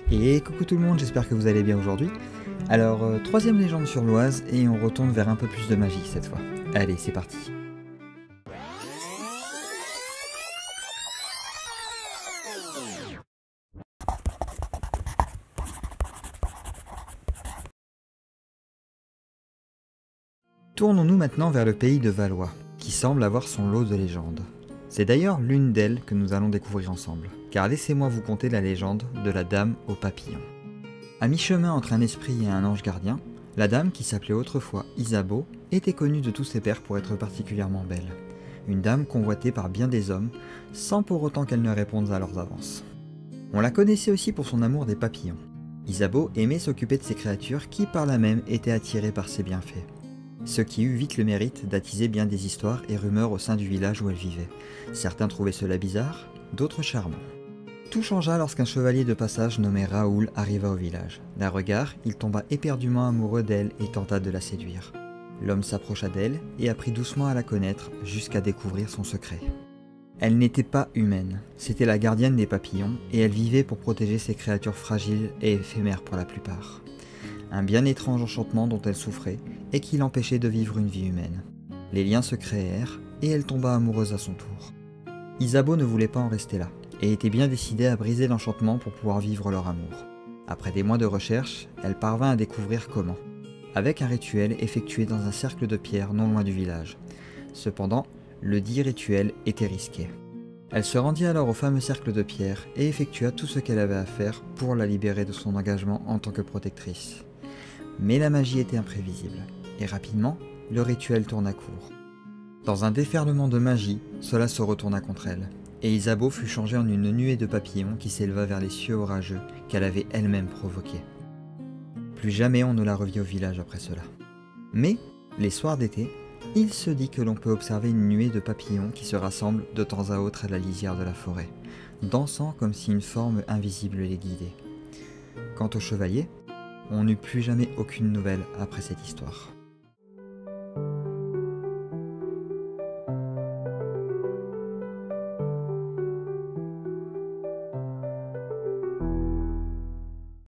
Et coucou tout le monde, j'espère que vous allez bien aujourd'hui. Alors, troisième légende sur l'Oise et on retourne vers un peu plus de magie cette fois. Allez, c'est parti. Tournons-nous maintenant vers le pays de Valois, qui semble avoir son lot de légendes. C'est d'ailleurs l'une d'elles que nous allons découvrir ensemble, car laissez-moi vous conter la légende de la Dame aux papillons. À mi-chemin entre un esprit et un ange gardien, la dame, qui s'appelait autrefois Isabeau, était connue de tous ses pairs pour être particulièrement belle. Une dame convoitée par bien des hommes, sans pour autant qu'elle ne réponde à leurs avances. On la connaissait aussi pour son amour des papillons. Isabeau aimait s'occuper de ces créatures qui par là même étaient attirées par ses bienfaits. Ce qui eut vite le mérite d'attiser bien des histoires et rumeurs au sein du village où elle vivait. Certains trouvaient cela bizarre, d'autres charmant. Tout changea lorsqu'un chevalier de passage nommé Raoul arriva au village. D'un regard, il tomba éperdument amoureux d'elle et tenta de la séduire. L'homme s'approcha d'elle et apprit doucement à la connaître jusqu'à découvrir son secret. Elle n'était pas humaine, c'était la gardienne des papillons et elle vivait pour protéger ces créatures fragiles et éphémères pour la plupart. Un bien étrange enchantement dont elle souffrait et qui l'empêchait de vivre une vie humaine. Les liens se créèrent et elle tomba amoureuse à son tour. Isabeau ne voulait pas en rester là et était bien décidée à briser l'enchantement pour pouvoir vivre leur amour. Après des mois de recherche, elle parvint à découvrir comment, avec un rituel effectué dans un cercle de pierre non loin du village. Cependant, le dit rituel était risqué. Elle se rendit alors au fameux cercle de pierre et effectua tout ce qu'elle avait à faire pour la libérer de son engagement en tant que protectrice. Mais la magie était imprévisible, et rapidement, le rituel tourna court. Dans un déferlement de magie, cela se retourna contre elle, et Isabeau fut changée en une nuée de papillons qui s'éleva vers les cieux orageux qu'elle avait elle-même provoqués. Plus jamais on ne la revit au village après cela. Mais, les soirs d'été, il se dit que l'on peut observer une nuée de papillons qui se rassemblent de temps à autre à la lisière de la forêt, dansant comme si une forme invisible les guidait. Quant au chevalier, on n'eut plus jamais aucune nouvelle après cette histoire.